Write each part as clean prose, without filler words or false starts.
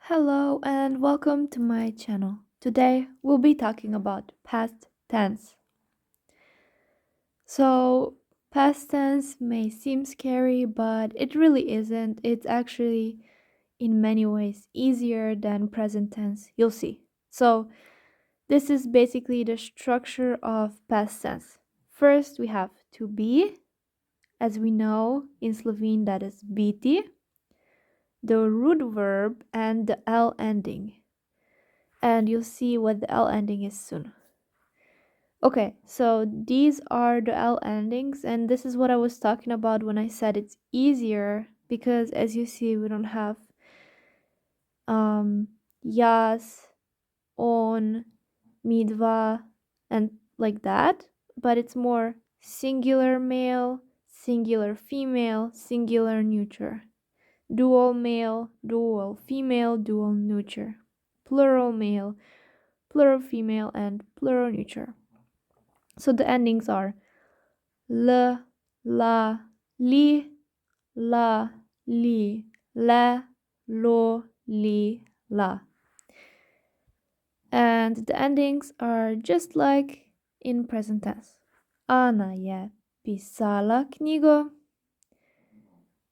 Hello and welcome to my channel. Today we'll be talking about past tense. So, past tense may seem scary, but it really isn't. It's actually, in many ways, easier than present tense. You'll see. So, this is basically the structure of past tense. First, we have to be. As we know, in Slovene, that is biti, the root verb, and the L ending. And you'll see what the L ending is soon. Okay, so these are the L endings, and this is what I was talking about when I said it's easier because, as you see, we don't have yas, on, midva, and like that, but it's more singular male, singular female, singular neuter, dual male, dual female, dual neuter, plural male, plural female, and plural neuter. So the endings are l, la, li, la, li, le, lo, li, la. And the endings are just like in present tense. Ana je pisala knjigo.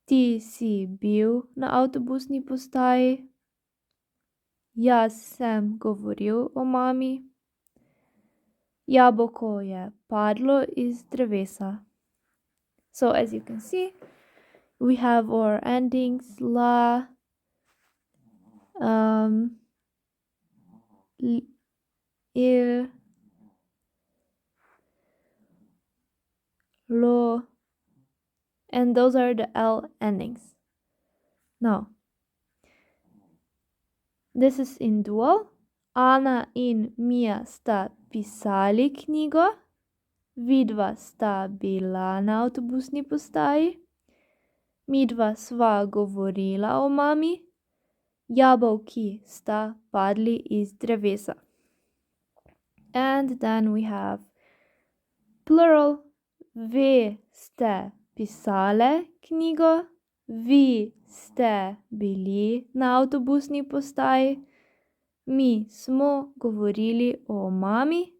Ti si bil na avtobusni postaji. Jaz sem govoril o mami. Jabolko je padlo iz drevesa. So as you can see, we have our endings la, il, lo, and those are the L endings. Now, this is in dual. Ana in Mia sta pisali knjigo. Vidva sta bila na avtobusni postaji. Midva sva govorila o mami. Jabolki sta padli iz drevesa. And then we have plural. Vi ste pisale knjigo. Vi ste bili na avtobusni postaji. Mi smo govorili o mami.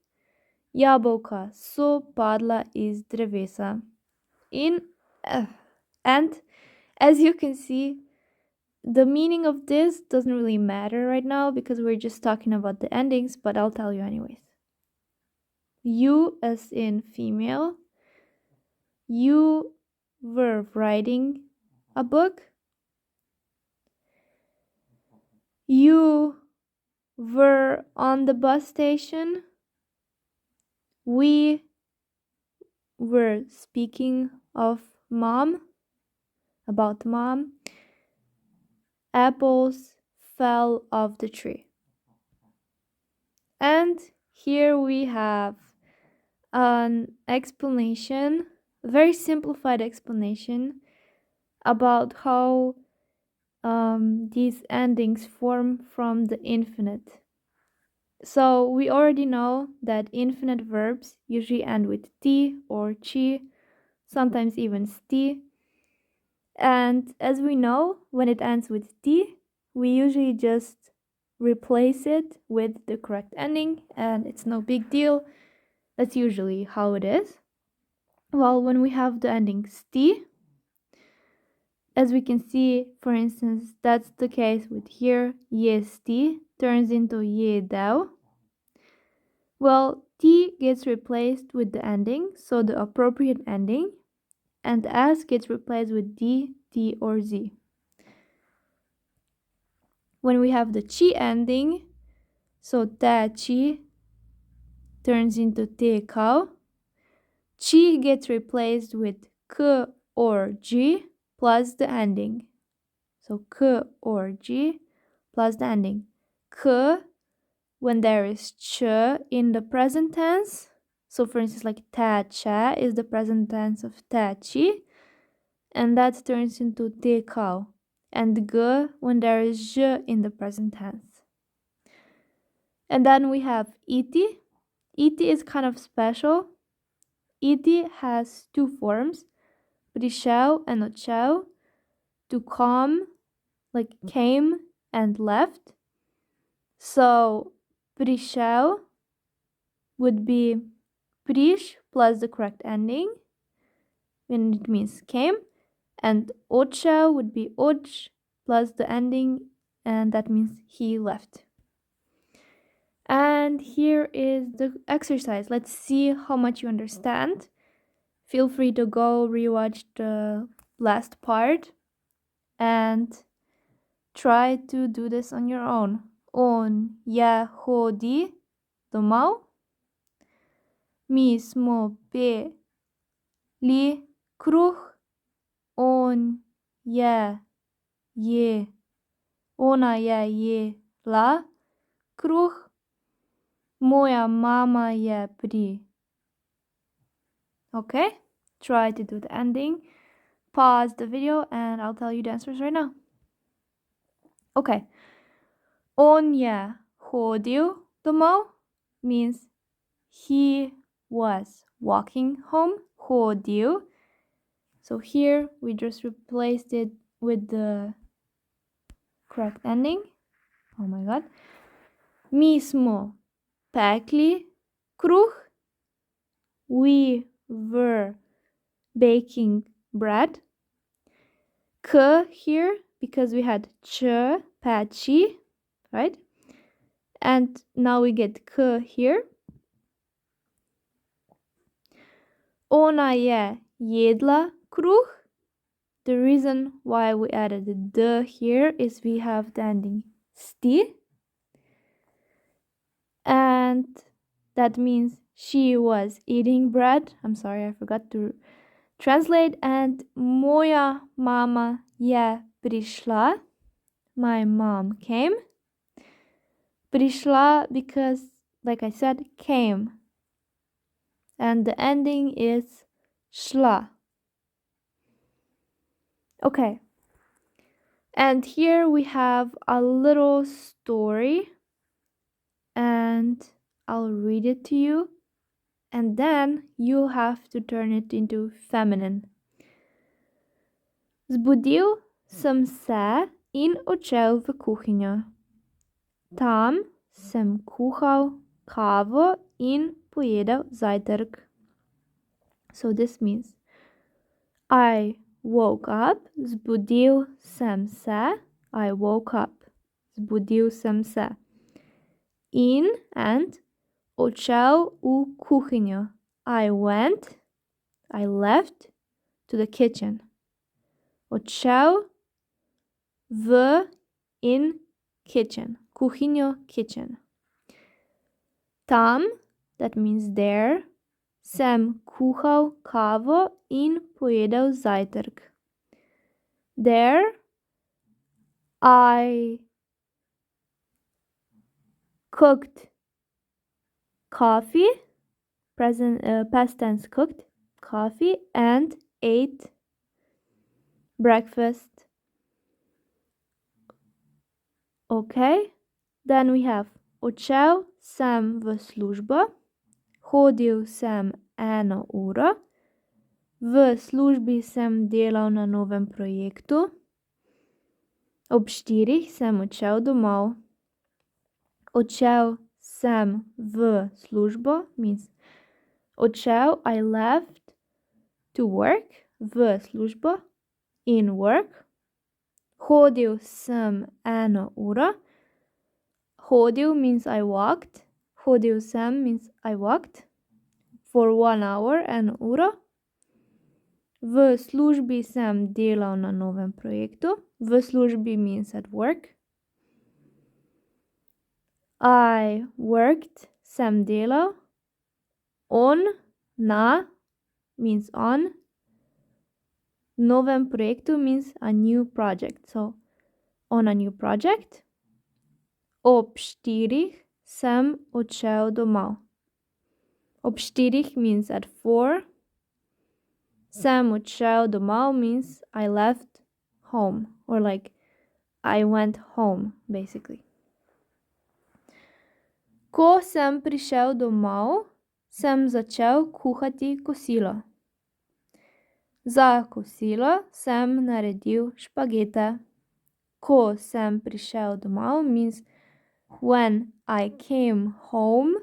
Jabolka so padla iz drevesa. And as you can see, the meaning of this doesn't really matter right now because we're just talking about the endings, but I'll tell you anyways. You as in female. You were writing a book. You were on the bus station. We were speaking of mom, about mom. Apples fell off the tree. And here we have an explanation, a very simplified explanation about how these endings form from the infinite. So we already know that infinite verbs usually end with t or chi, sometimes even sti. And as we know, when it ends with t, we usually just replace it with the correct ending, and it's no big deal. That's usually how it is. Well, when we have the ending sti, as we can see, for instance, that's the case with here, yesti turns into jedel. Well, t gets replaced with the ending, so the appropriate ending, and s gets replaced with d, t, or z. When we have the chi ending, so ta chi turns into te cow, chi gets replaced with k or g plus the ending. So k or g plus the ending. K when there is ch in the present tense. So for instance, like ta cha is the present tense of ta chi, and that turns into te cow. And g when there is j in the present tense. And then we have iti. Iti is kind of special. Iti has two forms, prišel and odšel, to come, like came and left. So prišel would be priš plus the correct ending, when it means came, and odšel would be odš plus the ending, and that means he left. And here is the exercise. Let's see how much you understand. Feel free to go rewatch the last part and try to do this on your own. On je hodi domov. Mi smo pili kruh. On je ona je jela kruh. Moja mama je Okay, try to do the ending. Pause the video and I'll tell you the answers right now. Okay. On je hodil domov means he was walking home. Hodil. So here we just replaced it with the correct ending. Oh my god. Mi smo pekli kruh. We were baking bread. K here because we had ch, peči, right? And now we get k here. Ona je jedla kruh. The reason why we added the d here is we have the ending sti. And that means she was eating bread. I'm sorry, I forgot to translate. And moja mama je prišla. My mom came. Prišla because, like I said, came. And the ending is šla. Okay. And here we have a little story. And I'll read it to you. And then you have to turn it into feminine. Zbudil sem se in odšel v kuhinjo. Tam sem kuhal kavo in pojedel zajtrk. So this means I woke up, zbudil sem se, I woke up, zbudil sem se. In and odšel v kuhinjo. I went, I left to the kitchen. Odšel v in kitchen. Kuhinjo, kitchen. Tam, that means there, sem kuhal kavo in pojedel zajtrk. There, I cooked coffee, past tense cooked coffee, and ate breakfast. Okay, then we have odšel sem v službo, hodil sem 1 uro, v službi sem delal na novem projektu, ob 4 sem odšel domov. Odšel sem v službo means odšel, I left to work, v službo, in work. Hodil sem 1 uro. Hodil means I walked. Hodil sem means I walked for 1 hour, 1 uro. V službi sem delal na novem projektu. V službi means at work. I worked, sem delal. On, na, means on. Novem projektu means a new project. So, on a new project. Ob 4 sem odšel domov. Ob 4 means at 4. Sem odšel domov means I left home. Or like, I went home, basically. Ko sem prišel domov, sem začel kuhati kosilo. Za kosilo sem naredil špagete. ko sem prišel domov means when I came home,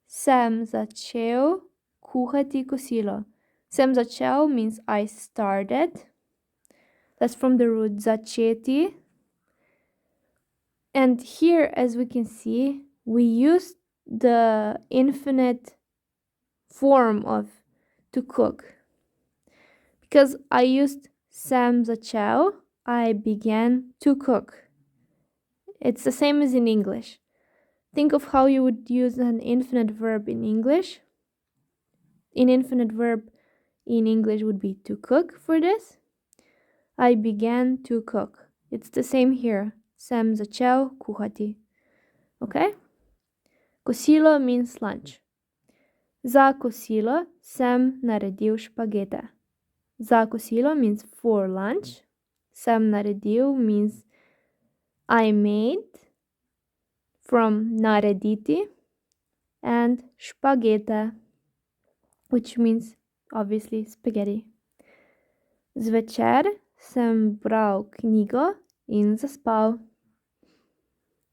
sem začel kuhati kosilo. Sem začel means I started. That's from the root začeti. And here, as we can see, we use the infinite form of to cook. Because I used sem začel, I began to cook. It's the same as in English. Think of how you would use an infinite verb in English. An infinite verb in English would be to cook for this. I began to cook. It's the same here. Sem začel kuhati. Okay? Kosilo means lunch. Za kosilo sem naredil špagete. Za kosilo means for lunch. Sem naredil means I made from narediti, and špagete, which means obviously spaghetti. Zvečer sem bral knjigo in zaspal.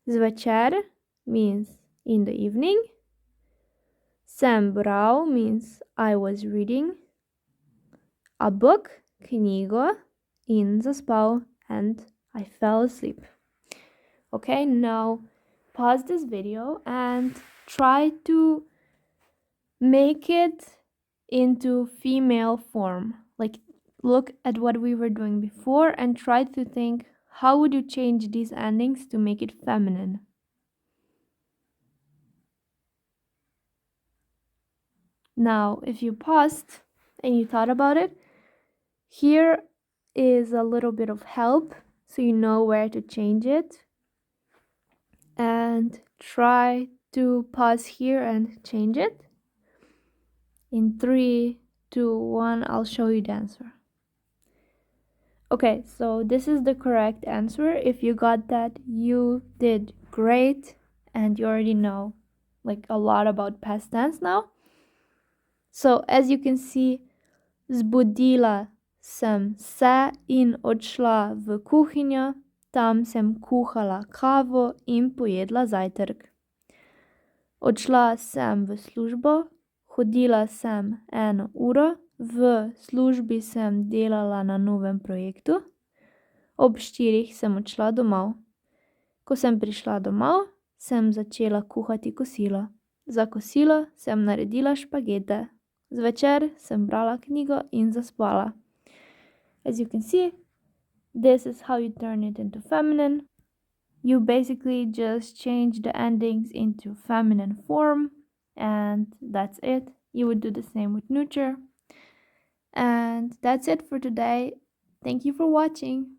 Zvečer means in the evening. Sem bral means I was reading a book, knjigo, in zaspal, and I fell asleep. Okay, now pause this video and try to make it into female form. Like, look at what we were doing before and try to think, how would you change these endings to make it feminine? Now, if you paused and you thought about it, here is a little bit of help so you know where to change it. And try to pause here and change it. In 3, 2, 1, I'll show you the answer. Okay, so this is the correct answer. If you got that, you did great, and you already know like a lot about past tense now. So as you can see, zbudila sem se in odšla v kuhinjo. Tam sem kuhala kavo in pojedla zajtrk. Odšla sem v službo, hodila sem 1 uro, v službi sem delala na novem projektu. Ob 4 sem odšla domov. Ko sem prišla domov, sem začela kuhati kosilo. Za kosilo sem naredila špagete. Zvečer sem brala knjigo in zaspala. As you can see, this is how you turn it into feminine. You basically just change the endings into feminine form, and that's it. You would do the same with neuter. And that's it for today. Thank you for watching.